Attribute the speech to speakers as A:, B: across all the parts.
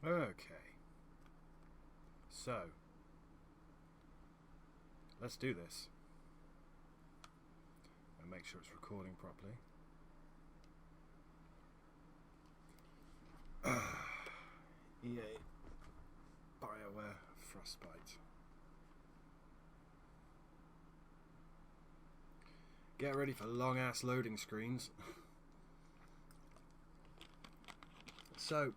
A: Okay. So, let's do this. And make sure it's recording properly. EA BioWare Frostbite. Get ready for long ass loading screens. So,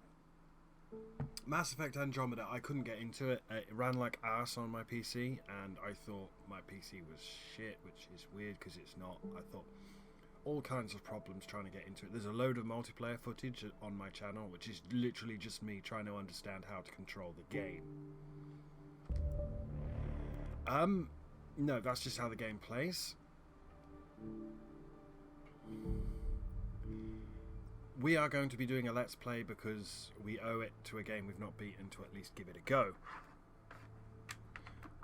A: Mass Effect Andromeda, I couldn't get into it. It ran like arse on my PC, and I thought my PC was shit, which is weird because it's not. I thought all kinds of problems trying to get into it. There's a load of multiplayer footage on my channel, which is literally just me trying to understand how to control the game. No, that's just how the game plays. We are going to be doing a Let's Play because we owe it to a game we've not beaten to at least give it a go.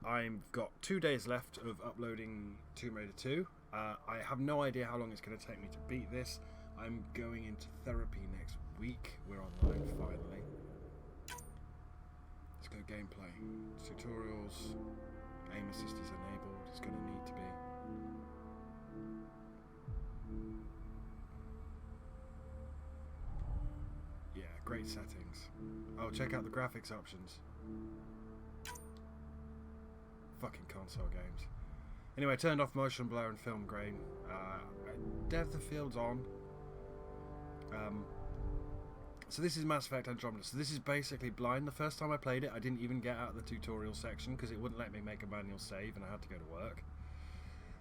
A: I've got 2 days left of uploading Tomb Raider 2. I have no idea how long it's going to take me to beat this. I'm going into therapy next week. We're online finally. Let's go gameplay. Tutorials. Aim assist is enabled. It's going to need to be. Yeah, great settings. Oh, check out the graphics options. Fucking console games. Anyway, I turned off motion blur and film grain. Depth of field's on. So this is Mass Effect Andromeda. So this is basically blind. The first time I played it, I didn't even get out of the tutorial section because it wouldn't let me make a manual save and I had to go to work.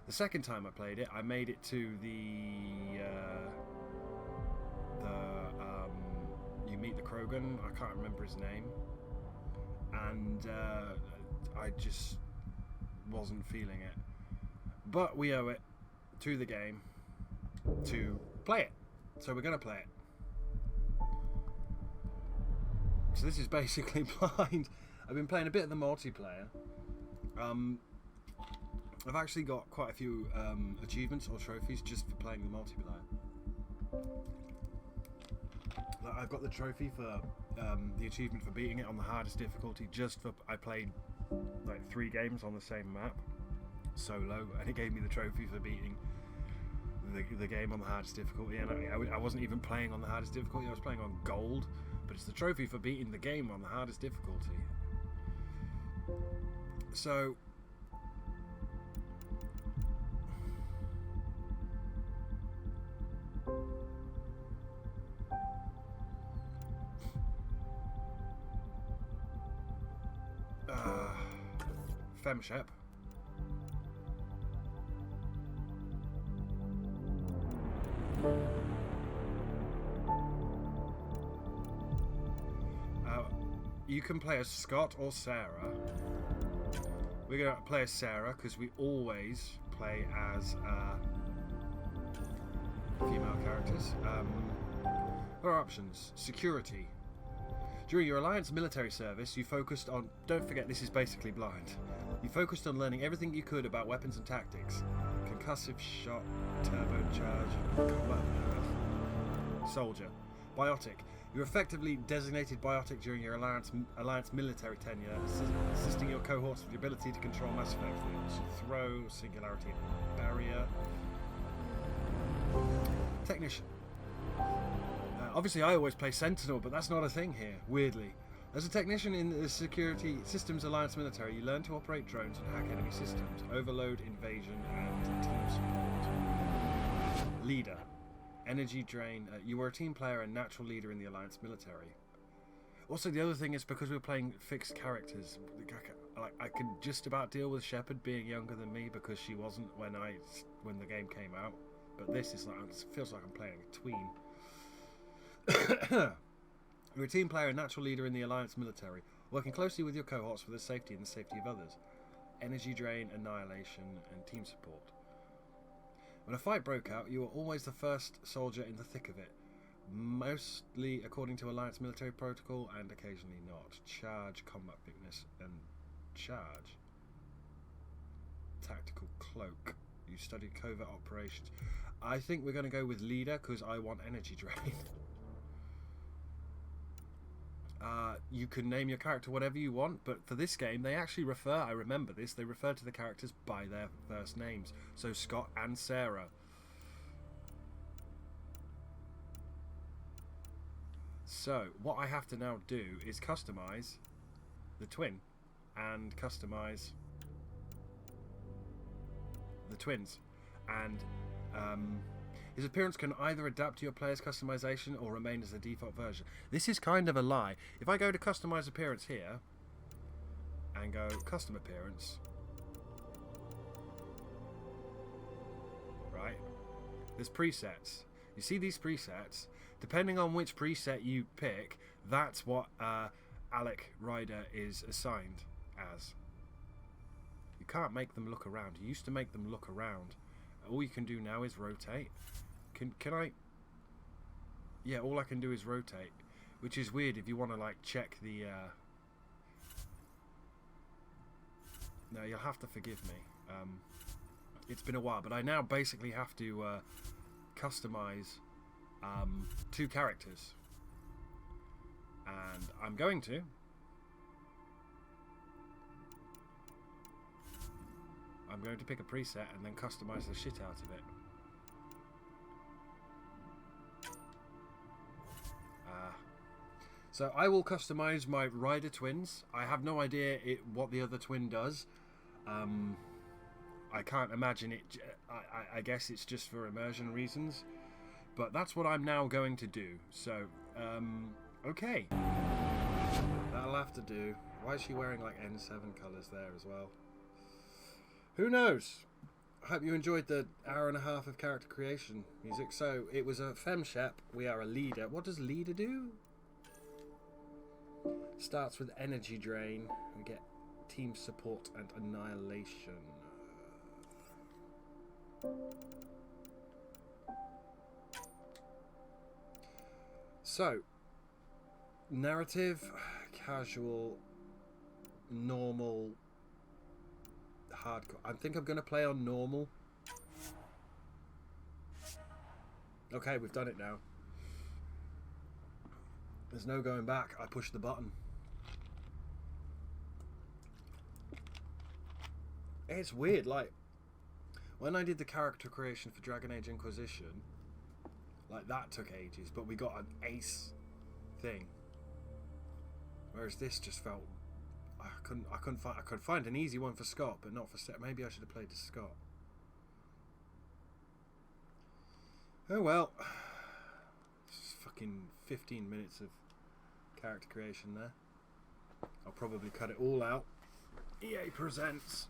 A: The second time I played it, I made it to you meet the Krogan, I can't remember his name, and I just wasn't feeling it. But we owe it to the game to play it, so we're going to play it. So this is basically blind. I've been playing a bit of the multiplayer. I've actually got quite a few achievements or trophies just for playing the multiplayer. I've got the trophy for the achievement for beating it on the hardest difficulty. Just for I played like 3 games on the same map solo, and it gave me the trophy for beating the game on the hardest difficulty. And I wasn't even playing on the hardest difficulty. I was playing on gold, but it's the trophy for beating the game on the hardest difficulty. So. Femshep. You can play as Scott or Sarah. We're going to play as Sarah because we always play as female characters. What are options? Security. During your Alliance military service, you focused on... Don't forget, this is basically blind. You focused on learning everything you could about weapons and tactics. Concussive shot, turbocharge, soldier. Biotic. You're effectively designated Biotic during your Alliance military tenure, assisting your cohorts with the ability to control Mass Effect fields. Throw, singularity, barrier. Technician. Obviously, I always play Sentinel, but that's not a thing here, weirdly. As a technician in the Security Systems Alliance military, you learn to operate drones and hack enemy systems, overload, invasion, and team support. Leader. Energy drain. You were a team player and natural leader in the Alliance military. Also, the other thing is because we're playing fixed characters, I could just about deal with Shepard being younger than me because she wasn't when the game came out. But this is like, it feels like I'm playing a tween. You're a team player and natural leader in the Alliance military, working closely with your cohorts for the safety and the safety of others. Energy drain, annihilation, and team support. When a fight broke out, you were always the first soldier in the thick of it, mostly according to Alliance military protocol and occasionally not. Charge, combat fitness, and charge. Tactical cloak. You studied covert operations. I think we're going to go with leader because I want energy drain. you can name your character whatever you want, but for this game they actually refer, I remember this, they refer to the characters by their first names. So Scott and Sarah. So what I have to now do is customize the twin and customize the twins, and his appearance can either adapt to your player's customization or remain as the default version. This is kind of a lie. If I go to customize appearance here and go custom appearance, right, there's presets. You see these presets? Depending on which preset you pick, that's what Alec Ryder is assigned as. You can't make them look around. You used to make them look around. All you can do now is rotate. Can I? Yeah, all I can do is rotate, which is weird if you want to like check the. No, you'll have to forgive me. It's been a while, but I now basically have to customize 2 characters, and I'm going to. I'm going to pick a preset and then customize the shit out of it. So I will customize my Rider twins. I have no idea what the other twin does. I can't imagine it. I guess it's just for immersion reasons. But that's what I'm now going to do. So, okay. That'll have to do. Why is she wearing like N7 colours there as well? Who knows? I hope you enjoyed the hour and a half of character creation music. So, it was a femshep. We are a leader. What does leader do? Starts with energy drain. We get team support and annihilation. So, narrative, casual, normal, hardcore. I think I'm going to play on normal. Okay, we've done it now. There's no going back. I pushed the button. It's weird, like, when I did the character creation for Dragon Age Inquisition, like, that took ages, but we got an ace thing. Whereas this just felt... I could find an easy one for Scott, but not for Seth. Maybe I should have played as Scott. Oh well. It's fucking 15 minutes of character creation there. I'll probably cut it all out. EA presents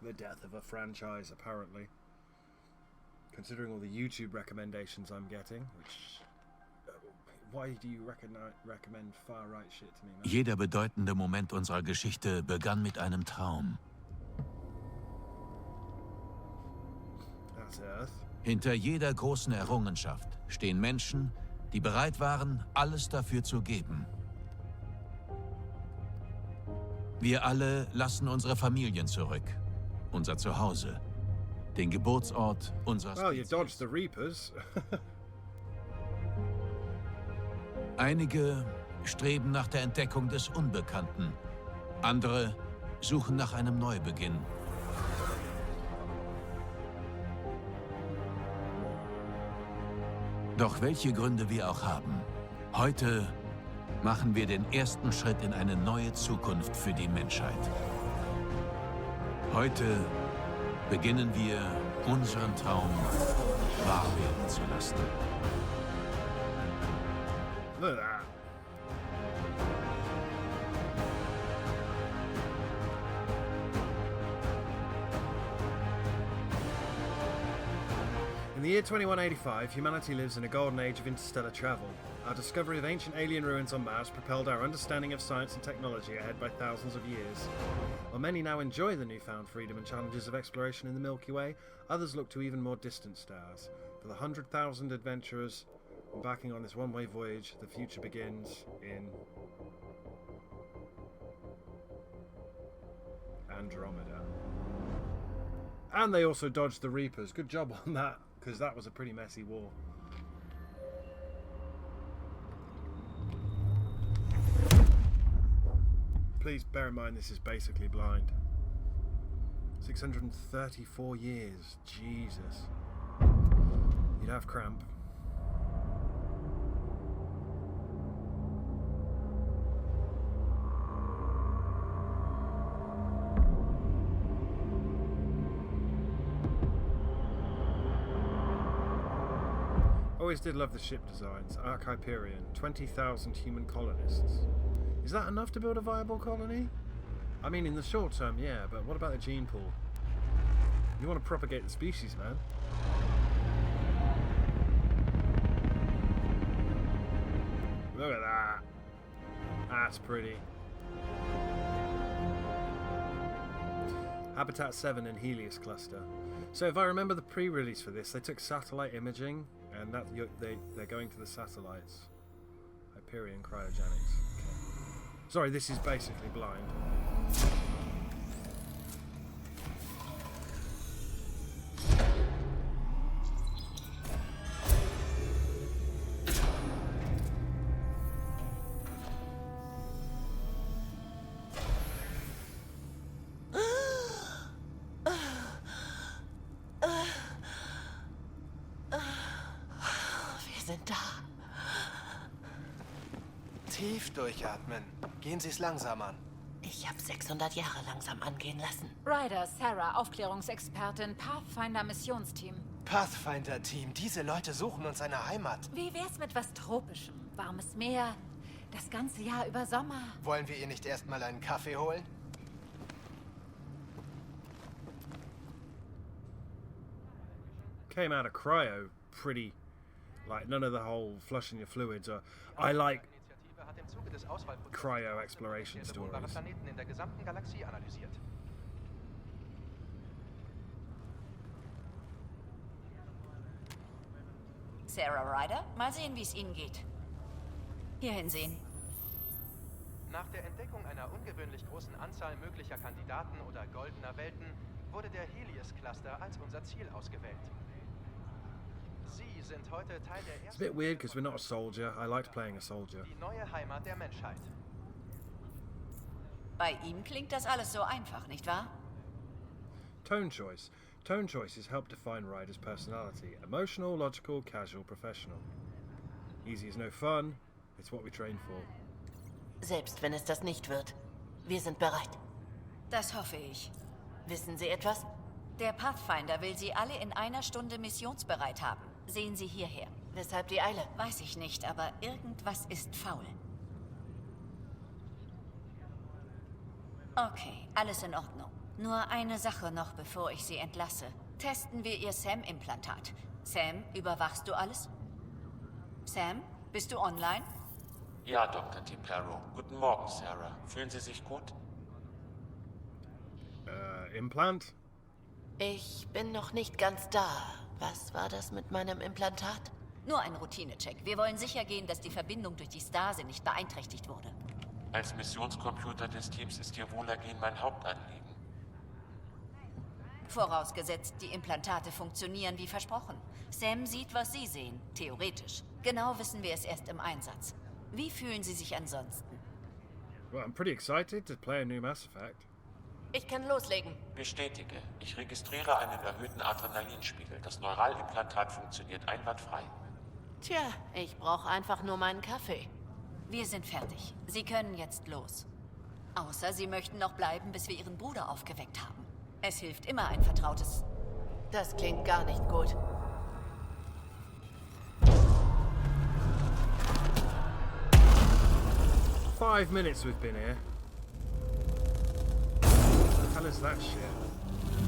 A: the death of a franchise, apparently. Considering all the YouTube recommendations I'm getting, which... Why do you recommend far-right shit to me, man?
B: Jeder bedeutende Moment unserer Geschichte begann mit einem Traum.
A: That's Earth.
B: Hinter jeder großen Errungenschaft stehen Menschen, die bereit waren, alles dafür zu geben. Wir alle lassen unsere Familien zurück, unser Zuhause, den Geburtsort unserer
A: Well, you
B: Spezies.
A: dodged the Reapers.
B: Einige streben nach der Entdeckung des Unbekannten, andere suchen nach einem Neubeginn. Doch welche Gründe wir auch haben, heute machen wir den ersten Schritt in eine neue Zukunft für die Menschheit. Heute beginnen wir, unseren Traum wahr werden zu lassen.
A: Look at that. In the year 2185, humanity lives in a golden age of interstellar travel. Our discovery of ancient alien ruins on Mars propelled our understanding of science and technology ahead by thousands of years. While many now enjoy the newfound freedom and challenges of exploration in the Milky Way, others look to even more distant stars. For the 100,000 adventurers embarking on this one-way voyage, the future begins in Andromeda. And they also dodged the Reapers. Good job on that, because that was a pretty messy war. please bear in mind this is basically blind. 634 years. Jesus. You'd have cramp. Always did love the ship designs. Ark Hyperion, 20,000 human colonists. Is that enough to build a viable colony? I mean, in the short term, yeah, but what about the gene pool? You want to propagate the species, man. Look at that. That's pretty. Habitat 7 and Helios cluster. So if I remember the pre-release for this, they took satellite imaging, and that they're going to the satellites. Hyperion cryogenics. Okay. Sorry, this is basically blind.
C: Tief durchatmen. Gehen Sie es langsam an.
D: Ich habe 600 Jahre langsam angehen lassen.
E: Ryder, Sarah, Aufklärungsexpertin, Pathfinder-Missionsteam.
C: Pathfinder-Team, diese Leute suchen uns eine Heimat.
E: Wie wär's mit was Tropischem? Warmes Meer, das ganze Jahr über Sommer.
C: Wollen wir ihr nicht erstmal einen Kaffee holen?
A: Came out of cryo pretty, like none of the whole flushing your fluids. I like cryo exploration stories.
D: Sarah Ryder, mal sehen, wie es Ihnen geht. Hier hinsehen.
F: Nach der Entdeckung einer ungewöhnlich großen Anzahl möglicher Kandidaten oder goldener Welten wurde der Helios-Cluster als unser Ziel ausgewählt. Sie sind heute Teil der
A: It's a bit weird because we're not a soldier. I liked playing a soldier.
F: Die neue Heimat der Menschheit.
D: Bei ihm klingt das alles so einfach, nicht wahr?
A: Tone choice. Tone choices help define Ryder's personality. Emotional, logical, casual, professional. Easy is no fun. It's what we train for.
D: Selbst wenn es das nicht wird. Wir sind bereit. Das hoffe ich. Wissen Sie etwas? Der Pathfinder will Sie alle in einer Stunde missionsbereit haben. Sehen Sie hierher. Weshalb die Eile? Weiß ich nicht, aber irgendwas ist faul. Okay, alles in Ordnung. Nur eine Sache noch, bevor ich Sie entlasse. Testen wir Ihr Sam-Implantat. Sam, überwachst du alles? Sam, bist du online?
G: Ja, Dr. Templaro. Guten Morgen, Sarah. Fühlen Sie sich gut?
A: Implant?
D: Ich bin noch nicht ganz da. Was war das mit meinem Implantat? Nur ein Routinecheck. Wir wollen sicher gehen, dass die Verbindung durch die Stase nicht beeinträchtigt wurde.
G: Als Missionscomputer des Teams ist Ihr Wohlergehen mein Hauptanliegen.
D: Vorausgesetzt, die Implantate funktionieren wie versprochen. Sam sieht, was Sie sehen, theoretisch. Genau wissen wir es erst im Einsatz. Wie fühlen Sie sich ansonsten?
A: Well, I'm pretty excited to play a new Mass Effect.
D: Ich kann loslegen.
G: Bestätige. Ich registriere einen erhöhten Adrenalinspiegel. Das Neuralimplantat funktioniert einwandfrei.
D: Tja, ich brauche einfach nur meinen Kaffee. Wir sind fertig. Sie können jetzt los. Außer Sie möchten noch bleiben, bis wir Ihren Bruder aufgeweckt haben. Es hilft immer ein vertrautes... Das klingt gar nicht gut.
A: Five minutes we've been here. What the hell is that shit?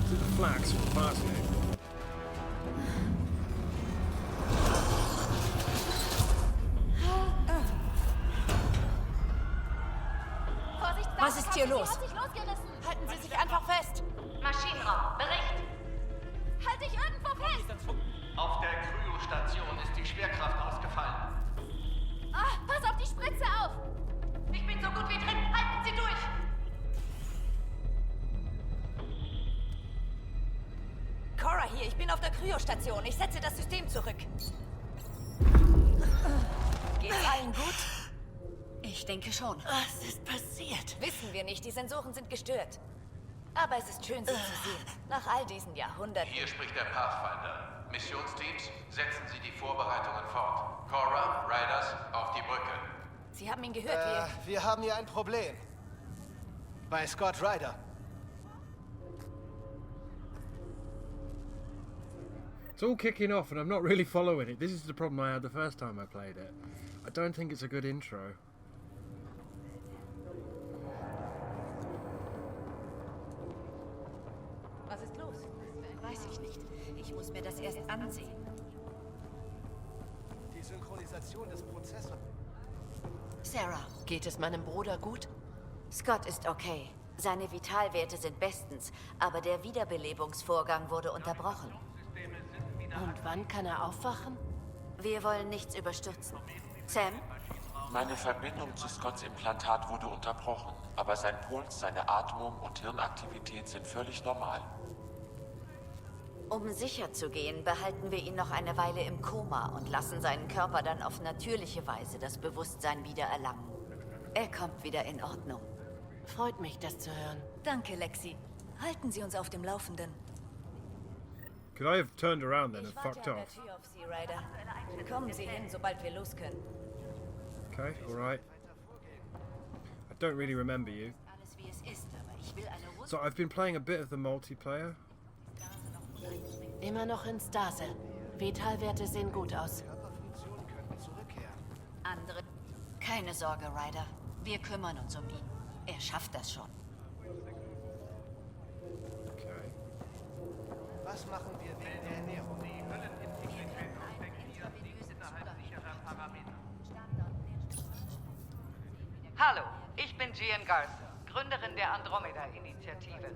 A: Is it the flags from the fast game?
D: Was ist hier los? Halten Sie sich einfach fest.
H: Maschinenraum, Bericht.
E: Halt dich irgendwo fest!
F: Auf der Kryostation ist die Schwerkraft ausgefallen.
E: Ah, pass auf die Spritze auf!
H: Ich bin so gut wie drin. Halten Sie durch.
D: Cora hier, ich bin auf der Kryostation. Ich setze das System zurück. Geht's allen gut?
E: Ich denke schon.
D: Was ist passiert?
E: Wissen wir nicht, die Sensoren sind gestört. Aber es ist schön, Sie zu sehen. Nach all diesen Jahrhunderten.
B: Hier spricht der Pathfinder. Missionsteams, setzen Sie die Vorbereitungen fort. Cora, Riders, auf die Brücke.
E: Sie haben ihn gehört,
C: Wir haben hier ein Problem. Bei Scott Ryder.
A: It's all kicking off and I'm not really following it. This is the problem I had the first time I played it. I don't think it's a good intro.
E: Was ist los? Weiß ich nicht. Ich muss mir das erst ansehen.
C: Die Synchronisation des Prozessors.
D: Sarah, geht es meinem Bruder gut?
I: Scott ist okay. Seine Vitalwerte sind bestens, aber der Wiederbelebungsvorgang wurde unterbrochen.
D: Und wann kann er aufwachen?
I: Wir wollen nichts überstürzen. Sam?
G: Meine Verbindung zu Scotts Implantat wurde unterbrochen, aber sein Puls, seine Atmung und Hirnaktivität sind völlig normal.
I: Um sicher zu gehen, behalten wir ihn noch eine Weile im Koma und lassen seinen Körper dann auf natürliche Weise das Bewusstsein wiedererlangen. Er kommt wieder in Ordnung.
D: Freut mich, das zu hören.
E: Danke, Lexi. Halten Sie uns auf dem Laufenden.
A: Could I have turned around then and
E: Ich warte
A: fucked
E: an der
A: off?
E: Tür auf Sie, Ryder. Kommen Sie hin, sobald wir los können.
A: Okay, alright. I don't really remember you.
D: Alles wie es ist, aber ich will eine
A: So I've been playing a bit of the multiplayer.
D: Immer noch in Stase. Vitalwerte sehen gut aus.
C: Körperfunktionen könnten zurückkehren.
E: Andere.
D: Keine Sorge, Ryder. Wir kümmern uns um ihn. Er schafft das schon.
A: Okay.
C: Was machen wir wegen der Ernährung?
J: Hallo, ich bin Gian Garson, Gründerin der Andromeda-Initiative.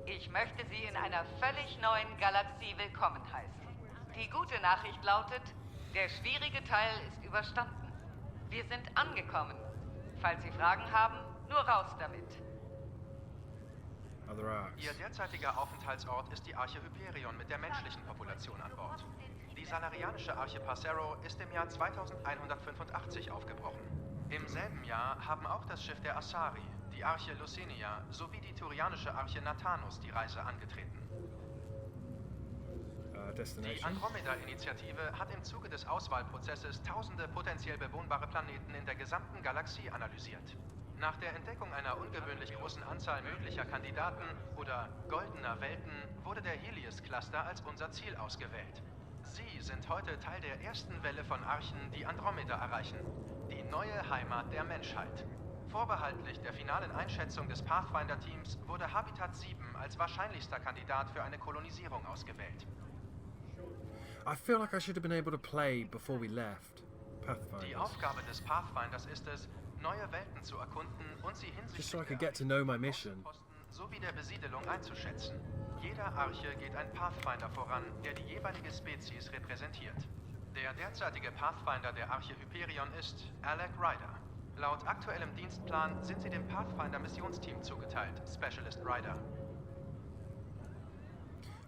J: Ich möchte Sie in einer völlig neuen Galaxie willkommen heißen. Die gute Nachricht lautet, der schwierige Teil ist überstanden. Wir sind angekommen. Falls Sie Fragen haben, nur raus damit.
A: Other arcs.
F: Ihr derzeitiger Aufenthaltsort ist die Arche Hyperion mit der menschlichen Population an Bord. Die salarianische Arche Passero ist im Jahr 2185 aufgebrochen. Im selben Jahr haben auch das Schiff der Asari, die Arche Lucinia sowie die turianische Arche Nathanus die Reise angetreten. Die
A: Destination.
F: Andromeda-Initiative hat im Zuge des Auswahlprozesses tausende potenziell bewohnbare Planeten in der gesamten Galaxie analysiert. Nach der Entdeckung einer ungewöhnlich großen Anzahl möglicher Kandidaten oder goldener Welten wurde der Helios-Cluster als unser Ziel ausgewählt. Sie sind heute Teil der ersten Welle von Archen, die Andromeda erreichen. Die neue Heimat der Menschheit. Vorbehaltlich der finalen Einschätzung des Pathfinder-Teams wurde Habitat 7 als wahrscheinlichster Kandidat für eine Kolonisierung ausgewählt.
A: I feel like I should have been able to play before we left.
F: Die
A: Pathfinders.
F: Aufgabe des Pathfinders ist es, neue Welten zu erkunden und sie
A: Just so I
F: hinsichtlich
A: could get to know my mission.
F: sowie der Besiedelung einzuschätzen. Jeder Arche geht ein Pathfinder voran, der die jeweilige Spezies repräsentiert. Der derzeitige Pathfinder der Arche Hyperion ist Alec Ryder. Laut aktuellem Dienstplan sind sie dem Pathfinder-Missionsteam zugeteilt, Specialist Ryder.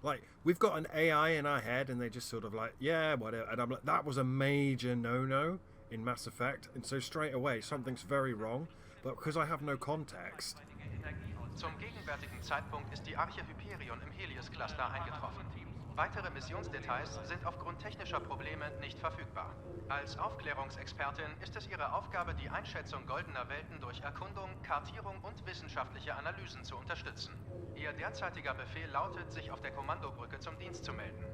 A: Like, we've got an AI in our head and they just sort of like, yeah, whatever. And I'm like, that was a major no-no in Mass Effect. And so straight away, something's very wrong. But because I have no context...
F: Zum gegenwärtigen Zeitpunkt ist die Arche Hyperion im Helios-Cluster eingetroffen. Weitere Missionsdetails sind aufgrund technischer Probleme nicht verfügbar. Als Aufklärungsexpertin ist es ihre Aufgabe, die Einschätzung goldener Welten durch Erkundung, Kartierung und wissenschaftliche Analysen zu unterstützen. Ihr derzeitiger Befehl lautet, sich auf der Kommandobrücke zum Dienst zu melden.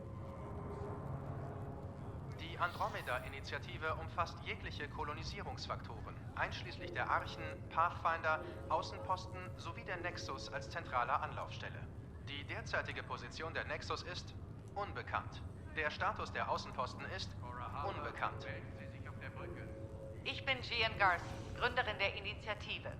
F: Die Andromeda-Initiative umfasst jegliche Kolonisierungsfaktoren, einschließlich der Archen, Pathfinder, Außenposten sowie der Nexus als zentraler Anlaufstelle. Die derzeitige Position der Nexus ist unbekannt. Der Status der Außenposten ist unbekannt.
J: Ich bin Gian Garson, Gründerin der Initiative.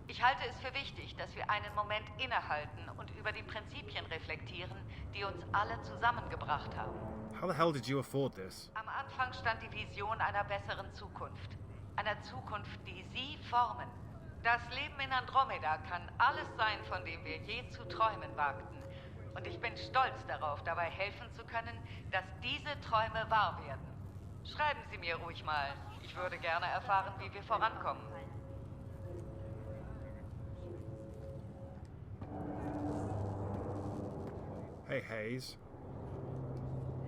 J: Ich halte es für wichtig, dass wir einen Moment innehalten und über die Prinzipien reflektieren, die uns alle zusammengebracht haben.
A: How the hell did you afford this?
J: Am Anfang stand die Vision einer besseren Zukunft. Einer Zukunft, die Sie formen. Das Leben in Andromeda kann alles sein, von dem wir je zu träumen wagten. Und ich bin stolz darauf, dabei helfen zu können, dass diese Träume wahr werden. Schreiben Sie mir ruhig mal. Ich würde gerne erfahren, wie wir vorankommen.
A: Hey, Hayes.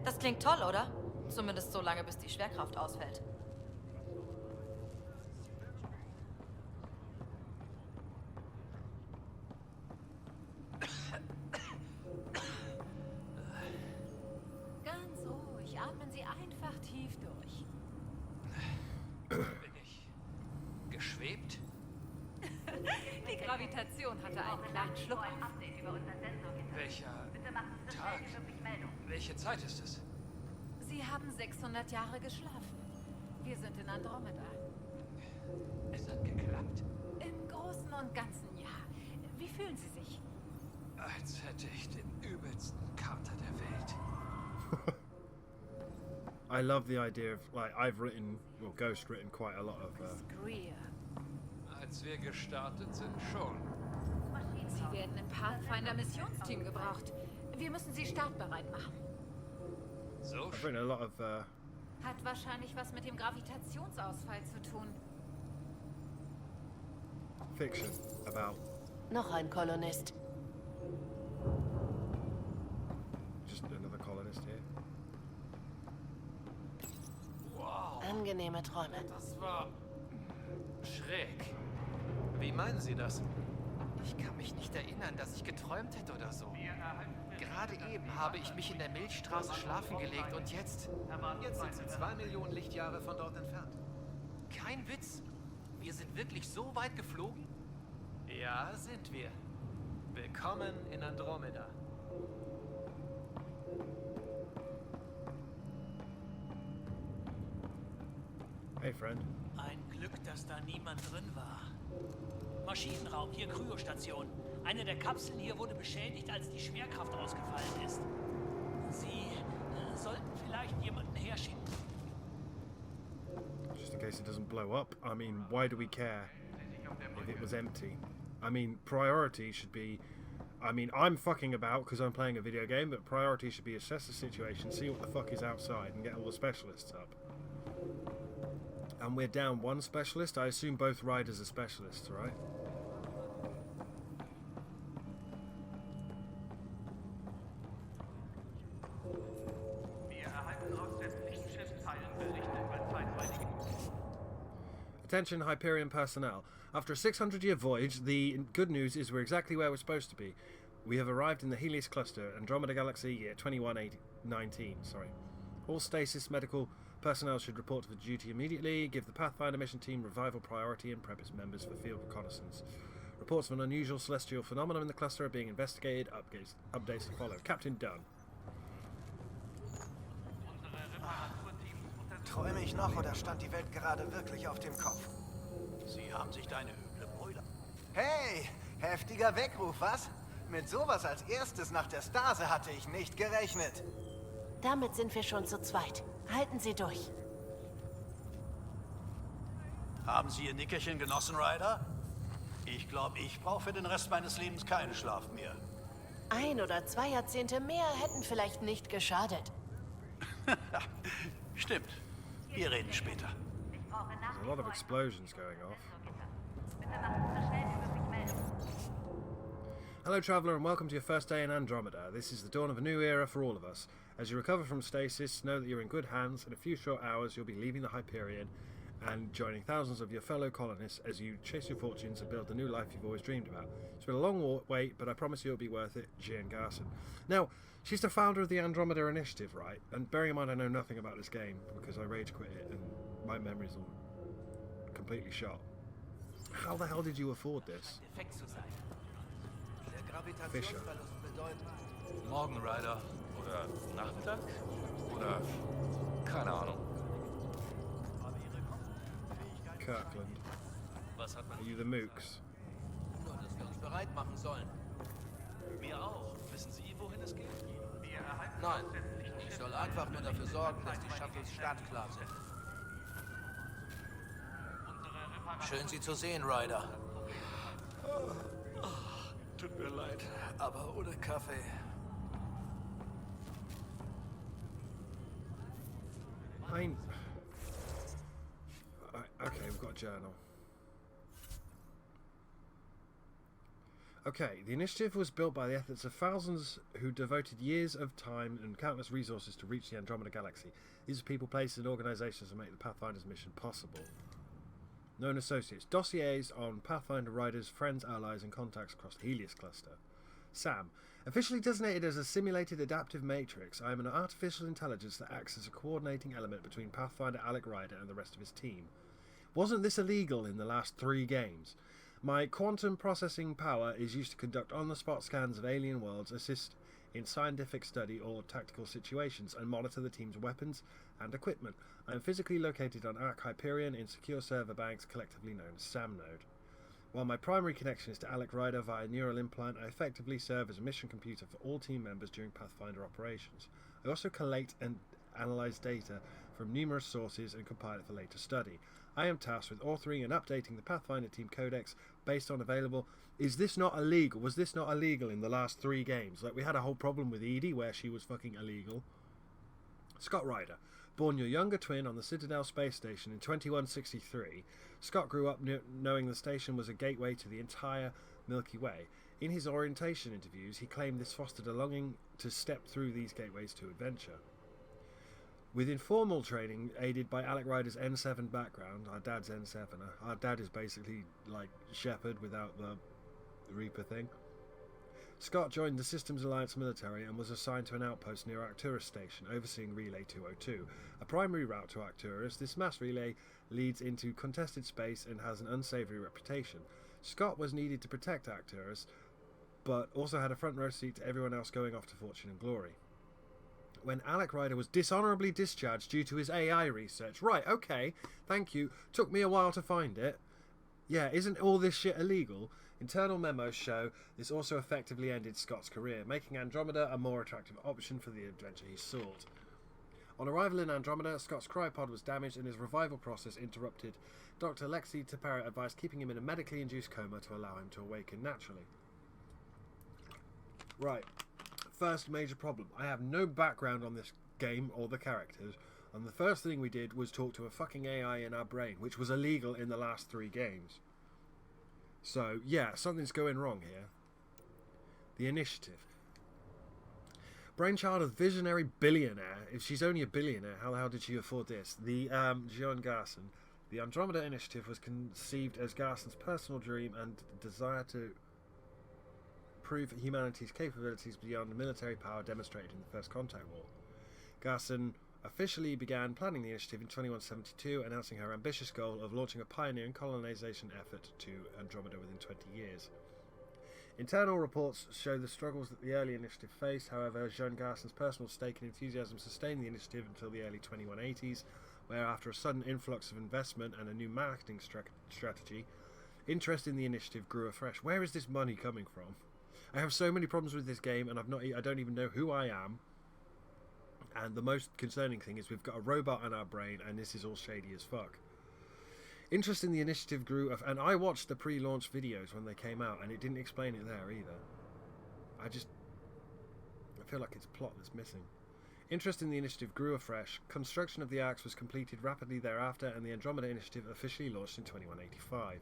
K: Das klingt toll, oder? Zumindest so lange, bis die Schwerkraft ausfällt.
H: Ganz ruhig. Atmen Sie einfach tief durch.
L: Bin ich geschwebt?
H: Die Gravitation hatte einen kleinen Schluck auf.
L: Welcher Tag? Welche Zeit ist es?
H: Sie haben 600 Jahre geschlafen. Wir sind in Andromeda.
L: Es hat geklappt.
H: Im Großen und Ganzen ja. Wie fühlen Sie sich?
L: Als hätte ich den übelsten Kater der Welt.
A: I love the idea of, like, I've written, or Ghost written quite a lot of...
L: Als wir gestartet sind, schon.
H: Sie werden im Pathfinder-Missionsteam gebraucht. Wir müssen Sie startbereit machen.
L: So
A: I've written a lot of...
H: Hat wahrscheinlich was mit dem Gravitationsausfall zu tun.
A: fiction about...
D: Noch ein Kolonist.
A: Just another colonist here.
L: Wow.
D: Angenehme Träume.
L: Das war schräg.
C: Wie meinen Sie das? Ich kann mich nicht erinnern, dass ich geträumt hätte oder so. Gerade eben habe ich mich in der Milchstraße schlafen gelegt und jetzt... Jetzt sind Sie 2 Millionen Lichtjahre von dort entfernt. Kein Witz. Wir sind wirklich so weit geflogen? Ja, sind wir. Willkommen in Andromeda.
A: Hey, friend.
M: Ein Glück, dass da niemand drin war. Maschinenraum, hier Kryostation. Eine der Kapseln hier wurde beschädigt, als die Schwerkraft ausgefallen ist. Sie sollten vielleicht jemanden herschicken.
A: Just in case it doesn't blow up. I mean, why do we care if it was empty? I mean, priority should be... I mean, I'm fucking about because I'm playing a video game, but priority should be assess the situation, see what the fuck is outside, and get all the specialists up. And we're down one specialist. I assume both riders are specialists, right? Attention Hyperion personnel. After a 600-year voyage, the good news is we're exactly where we're supposed to be. We have arrived in the Helios cluster, Andromeda Galaxy, year 2119. Sorry. All stasis medical personnel should report for duty immediately. Give the Pathfinder mission team revival priority and prep its members for field reconnaissance. Reports of an unusual celestial phenomenon in the cluster are being investigated. Updates to follow. Captain Dunn.
C: Träume ich noch oder stand die Welt gerade wirklich auf dem Kopf?
M: Sie haben sich deine üble Brüder.
C: Hey, heftiger Weckruf, was? Mit sowas als erstes nach der Stase hatte ich nicht gerechnet.
D: Damit sind wir schon zu zweit. Halten Sie durch.
M: Haben Sie Ihr Nickerchen genossen, Ryder? Ich glaube, ich brauche für den Rest meines Lebens keinen Schlaf mehr.
D: 1 oder 2 Jahrzehnte mehr hätten vielleicht nicht geschadet.
M: Stimmt. Wir reden später.
A: There's a lot of explosions going off. Hello traveller and welcome to your first day in Andromeda. This is the dawn of a new era for all of us. As you recover from stasis, know that you're in good hands. In a few short hours you'll be leaving the Hyperion and joining thousands of your fellow colonists as you chase your fortunes and build the new life you've always dreamed about. It's been a long wait, but I promise you it'll be worth it. Gian Garson. Now, she's the founder of the Andromeda Initiative, right? And bearing in mind I know nothing about this game because I rage quit it and my memory's all completely shot. How the hell did you afford this? Fischer.
L: Morgen, Ryder. Oder Nachmittag? Oder keine Ahnung.
A: Kirkland. Are you the Mooks?
C: Nur, dass wir uns bereit machen sollen.
M: Wir auch. Wissen Sie, wohin es geht?
C: Nein, ich soll einfach nur dafür sorgen, dass die Shuttles startklar sind. Schön, Sie zu sehen, Ryder.
M: Tut mir leid, aber ohne Kaffee.
A: Okay, we've got a journal. Okay, the initiative was built by the efforts of thousands who devoted years of time and countless resources to reach the Andromeda Galaxy. These are people, places, and organizations that make the Pathfinder's mission possible. Known associates. Dossiers on Pathfinder riders, friends, allies, and contacts across the Helios cluster. SAM. Officially designated as a simulated adaptive matrix, I am an artificial intelligence that acts as a coordinating element between Pathfinder Alec Ryder and the rest of his team. Wasn't this illegal in the last 3 games? My quantum processing power is used to conduct on-the-spot scans of alien worlds, assist in scientific study or tactical situations, and monitor the team's weapons and equipment. I am physically located on Ark Hyperion in secure server banks, collectively known as SAM node. While my primary connection is to Alec Ryder via neural implant, I effectively serve as a mission computer for all team members during Pathfinder operations. I also collate and analyze data from numerous sources and compile it for later study. I am tasked with authoring and updating the Pathfinder team codex based on available... Is this not illegal? Was this not illegal in the last 3 games? Like, we had a whole problem with Edie where she was fucking illegal. Scott Ryder. Born your younger twin on the Citadel space station in 2163, Scott grew up knowing the station was a gateway to the entire Milky Way. In his orientation interviews, he claimed this fostered a longing to step through these gateways to adventure. With informal training aided by Alec Ryder's N7 background, our dad's N7er, our dad is basically like Shepard without the Reaper thing, Scott joined the Systems Alliance military and was assigned to an outpost near Arcturus Station, overseeing Relay 202. A primary route to Arcturus, this mass relay leads into contested space and has an unsavory reputation. Scott was needed to protect Arcturus, but also had a front row seat to everyone else going off to fortune and glory. When Alec Ryder was dishonourably discharged due to his AI research. Right, okay, thank you. Took me a while to find it. Yeah, isn't all this shit illegal? Internal memos show this also effectively ended Scott's career, making Andromeda a more attractive option for the adventure he sought. On arrival in Andromeda, Scott's cryopod was damaged and his revival process interrupted. Dr. Lexi Tapera advised keeping him in a medically induced coma to allow him to awaken naturally. Right. First major problem. I have no background on this game or the characters, and the first thing we did was talk to a fucking AI in our brain, which was illegal in the last 3 games. So, yeah, something's going wrong here. The initiative. Brainchild of visionary billionaire. If she's only a billionaire, how the hell did she afford this? The, John Garson. The Andromeda Initiative was conceived as Garson's personal dream and desire to prove humanity's capabilities beyond military power demonstrated in the First Contact War. Garson officially began planning the initiative in 2172, announcing her ambitious goal of launching a pioneering colonization effort to Andromeda within 20 years. Internal reports show the struggles that the early initiative faced. However, Jean Garson's personal stake and enthusiasm sustained the initiative until the early 2180s, where after a sudden influx of investment and a new marketing strategy, interest in the initiative grew afresh. Where is this money coming from? I have so many problems with this game, and I don't even know who I am. And the most concerning thing is we've got a robot in our brain, and this is all shady as fuck. Interest in the initiative grew, and I watched the pre-launch videos when they came out, and it didn't explain it there either. I feel like it's plot that's missing. Interest in the initiative grew afresh. Construction of the arcs was completed rapidly thereafter, and the Andromeda Initiative officially launched in 2185.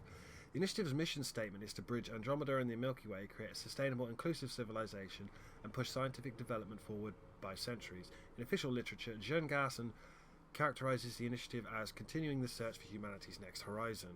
A: The initiative's mission statement is to bridge Andromeda and the Milky Way, create a sustainable, inclusive civilization, and push scientific development forward by centuries. In official literature, Jean Garson characterizes the initiative as continuing the search for humanity's next horizon.